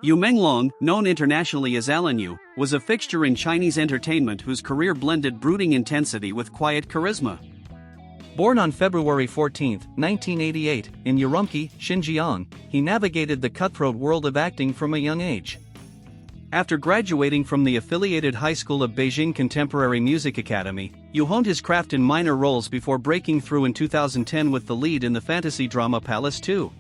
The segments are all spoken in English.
Menlong, known internationally as Alan Yu, was a fixture in Chinese entertainment whose career blended brooding intensity with quiet charisma. Born on February 14, 1988, in Urumqi, Xinjiang, he navigated the cutthroat world of acting from a young age. After graduating from the affiliated high school of Beijing Contemporary Music Academy, Yu honed his craft in minor roles before breaking through in 2010 with the lead in the fantasy drama Palace 2.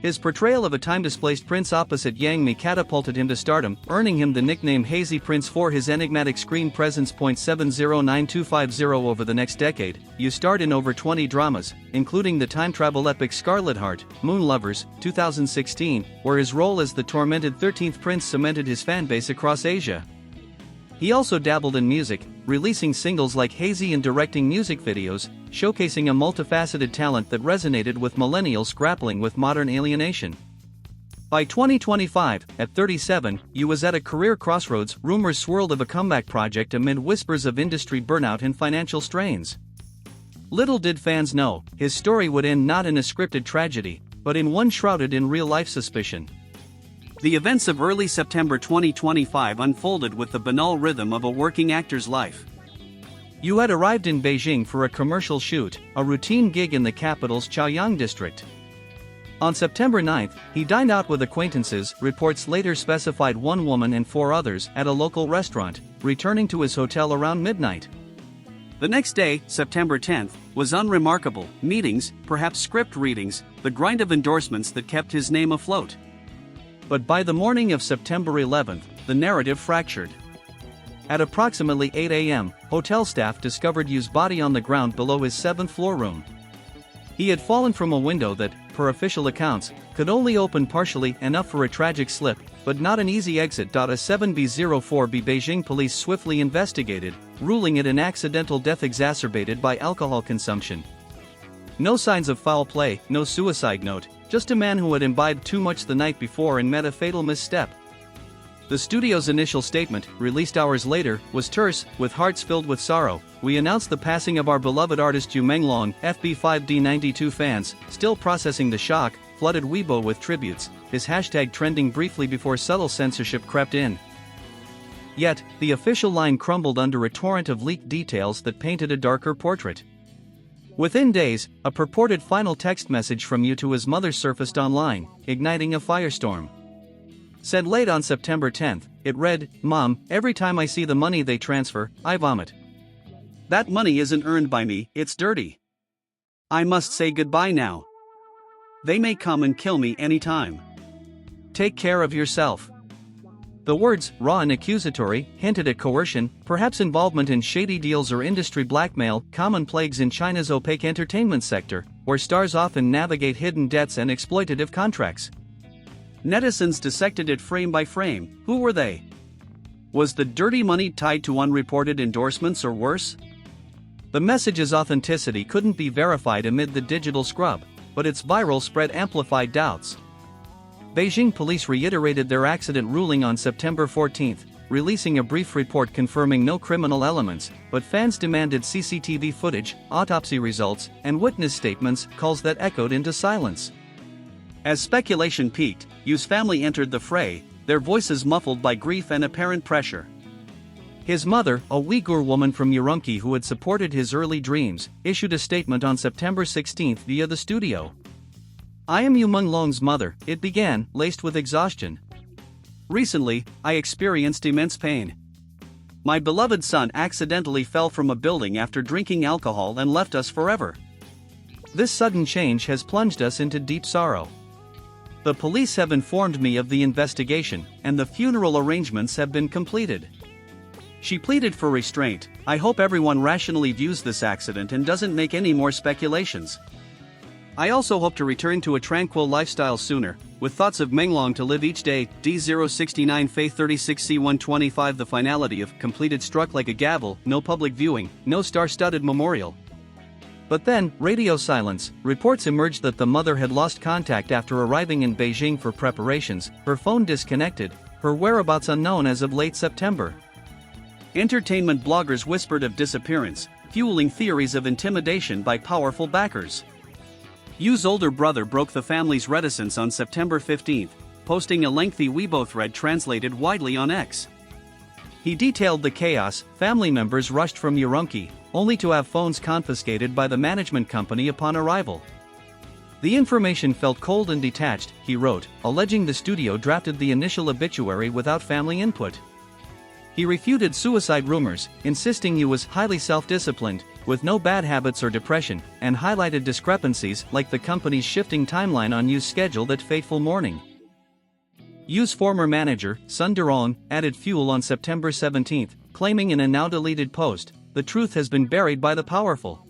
His portrayal of a time-displaced prince opposite Yang Mi catapulted him to stardom, earning him the nickname Hazy Prince for his enigmatic screen presence. 709250 Over the next decade, Yu starred in over 20 dramas, including the time travel epic Scarlet Heart, Moon Lovers, 2016, where his role as the tormented 13th prince cemented his fanbase across Asia. He also dabbled in music, releasing singles like Hazy and directing music videos, showcasing a multifaceted talent that resonated with millennials grappling with modern alienation. By 2025, at 37, Yu was at a career crossroads. Rumors swirled of a comeback project amid whispers of industry burnout and financial strains. Little did fans know, his story would end not in a scripted tragedy, but in one shrouded in real-life suspicion. The events of early September 2025 unfolded with the banal rhythm of a working actor's life. Yu had arrived in Beijing for a commercial shoot, a routine gig in the capital's Chaoyang district. On September 9, he dined out with acquaintances, reports later specified one woman and 4 others, at a local restaurant, returning to his hotel around midnight. The next day, September 10, was unremarkable: meetings, perhaps script readings, the grind of endorsements that kept his name afloat. But by the morning of September 11, the narrative fractured. At approximately 8 a.m., hotel staff discovered Yu's body on the ground below his 7th-floor room. He had fallen from a window that, per official accounts, could only open partially, enough for a tragic slip, but not an easy exit. A 7B04B Beijing police swiftly investigated, ruling it an accidental death exacerbated by alcohol consumption. No signs of foul play, no suicide note, just a man who had imbibed too much the night before and met a fatal misstep. The studio's initial statement, released hours later, was terse, with hearts filled with sorrow. We announced the passing of our beloved artist Yu Menlong. FB5D92 fans, still processing the shock, flooded Weibo with tributes, his hashtag trending briefly before subtle censorship crept in. Yet, the official line crumbled under a torrent of leaked details that painted a darker portrait. Within days, a purported final text message from Yu to his mother surfaced online, igniting a firestorm. Said late on September 10, it read, "Mom, every time I see the money they transfer, I vomit. That money isn't earned by me, it's dirty. I must say goodbye now. They may come and kill me anytime. Take care of yourself." The words, raw and accusatory, hinted at coercion, perhaps involvement in shady deals or industry blackmail, common plagues in China's opaque entertainment sector, where stars often navigate hidden debts and exploitative contracts. Netizens dissected it frame by frame. Who were they? Was the dirty money tied to unreported endorsements or worse? The message's authenticity couldn't be verified amid the digital scrub, but its viral spread amplified doubts. Beijing police reiterated their accident ruling on September 14, releasing a brief report confirming no criminal elements, but fans demanded CCTV footage, autopsy results, and witness statements, calls that echoed into silence. As speculation peaked, Yu's family entered the fray, their voices muffled by grief and apparent pressure. His mother, a Uyghur woman from Urumqi who had supported his early dreams, issued a statement on September 16 via the studio. "I am Yu Menlong's mother," it began, laced with exhaustion. "Recently, I experienced immense pain. My beloved son accidentally fell from a building after drinking alcohol and left us forever. This sudden change has plunged us into deep sorrow. The police have informed me of the investigation, and the funeral arrangements have been completed." She pleaded for restraint. "I hope everyone rationally views this accident and doesn't make any more speculations. I also hope to return to a tranquil lifestyle sooner, with thoughts of Menlong to live each day." D069 Faith 36C125 The finality of completed struck like a gavel, no public viewing, no star-studded memorial. But then, radio silence. Reports emerged that the mother had lost contact after arriving in Beijing for preparations, her phone disconnected, her whereabouts unknown as of late September. Entertainment bloggers whispered of disappearance, fueling theories of intimidation by powerful backers. Yu's older brother broke the family's reticence on September 15, posting a lengthy Weibo thread translated widely on X. He detailed the chaos. Family members rushed from Urumqi, only to have phones confiscated by the management company upon arrival. The information felt cold and detached, he wrote, alleging the studio drafted the initial obituary without family input. He refuted suicide rumors, insisting he was highly self-disciplined, with no bad habits or depression, and highlighted discrepancies like the company's shifting timeline on Yu's schedule that fateful morning. Yu's former manager, Sun Durong, added fuel on September 17, claiming in a now-deleted post, "The truth has been buried by the powerful."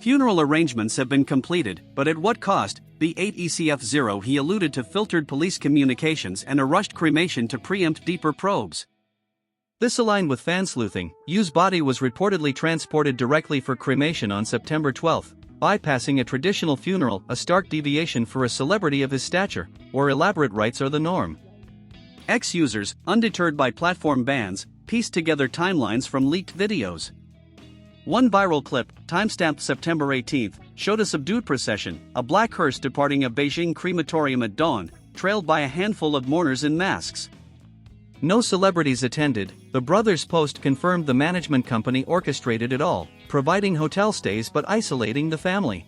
Funeral arrangements have been completed, but at what cost? B8ECF0 He alluded to filtered police communications and a rushed cremation to preempt deeper probes. This aligned with fan sleuthing. Yu's body was reportedly transported directly for cremation on September 12, bypassing a traditional funeral, a stark deviation for a celebrity of his stature, where elaborate rites are the norm. Ex-users, undeterred by platform bans, pieced together timelines from leaked videos. One viral clip, timestamped September 18, showed a subdued procession, a black hearse departing a Beijing crematorium at dawn, trailed by a handful of mourners in masks. No celebrities attended. The brothers' post confirmed the management company orchestrated it all, providing hotel stays but isolating the family.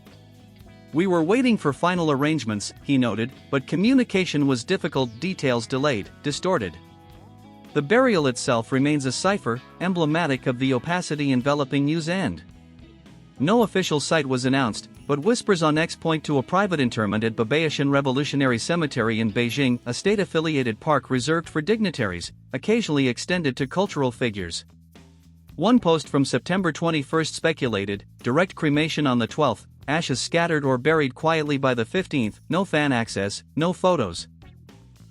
"We were waiting for final arrangements," he noted, but communication was difficult, details delayed, distorted. The burial itself remains a cipher, emblematic of the opacity enveloping Yu's end. No official site was announced, but whispers on X point to a private interment at Babaishan Revolutionary Cemetery in Beijing, a state-affiliated park reserved for dignitaries, occasionally extended to cultural figures. One post from September 21 speculated, direct cremation on the 12th, ashes scattered or buried quietly by the 15th, no fan access, no photos.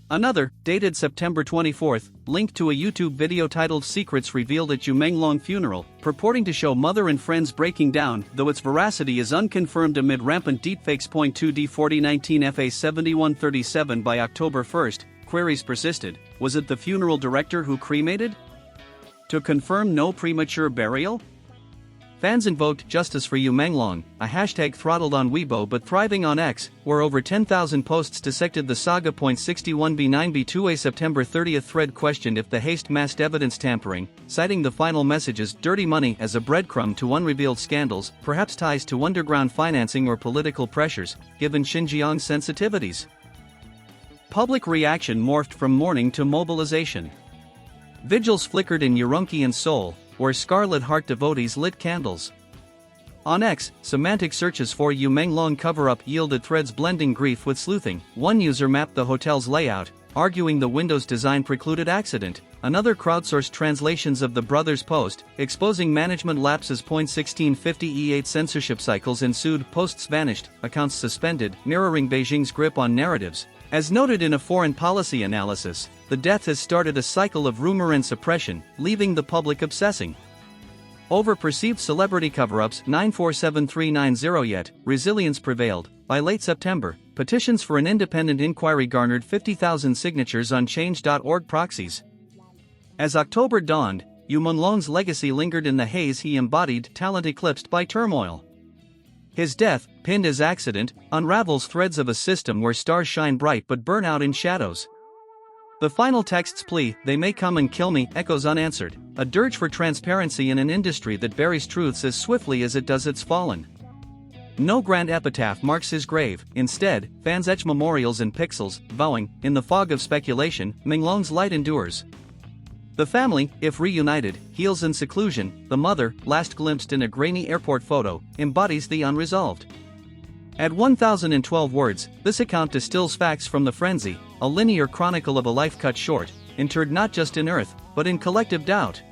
Another, dated September 24, linked to a YouTube video titled Secrets Revealed at Menlong Funeral, purporting to show mother and friends breaking down, though its veracity is unconfirmed amid rampant deepfakes. 2D 4019 FA 7137 By October 1, queries persisted. Was it the funeral director who cremated? To confirm no premature burial? Fans invoked justice for Yu Menlong, a hashtag throttled on Weibo but thriving on X, where over 10,000 posts dissected the saga. 61B9B2A September 30 thread questioned if the haste masked evidence tampering, citing the final message's dirty money as a breadcrumb to unrevealed scandals, perhaps ties to underground financing or political pressures, given Xinjiang's sensitivities. Public reaction morphed from mourning to mobilization. Vigils flickered in Urumqi and Seoul, where Scarlet Heart devotees lit candles. On X, semantic searches for Yu Menlong cover-up yielded threads blending grief with sleuthing. One user mapped the hotel's layout, arguing the window's design precluded accident. Another crowdsourced translations of the brothers' post, exposing management lapses. 1650 E8 censorship cycles ensued, posts vanished, accounts suspended, mirroring Beijing's grip on narratives. As noted in a foreign policy analysis, the death has started a cycle of rumor and suppression, leaving the public obsessing over perceived celebrity cover-ups. 947390 Yet, resilience prevailed. By late September, petitions for an independent inquiry garnered 50,000 signatures on change.org proxies. As October dawned, Yu Menlong's legacy lingered in the haze he embodied, talent eclipsed by turmoil. His death, pinned as accident, unravels threads of a system where stars shine bright but burn out in shadows. The final text's plea, "They may come and kill me," echoes unanswered, a dirge for transparency in an industry that buries truths as swiftly as it does its fallen. No grand epitaph marks his grave. Instead, fans etch memorials in pixels, vowing, in the fog of speculation, Menlong's light endures. The family, if reunited, heals in seclusion. The mother, last glimpsed in a grainy airport photo, embodies the unresolved. At 1,012 words, this account distills facts from the frenzy, a linear chronicle of a life cut short, interred not just in earth, but in collective doubt.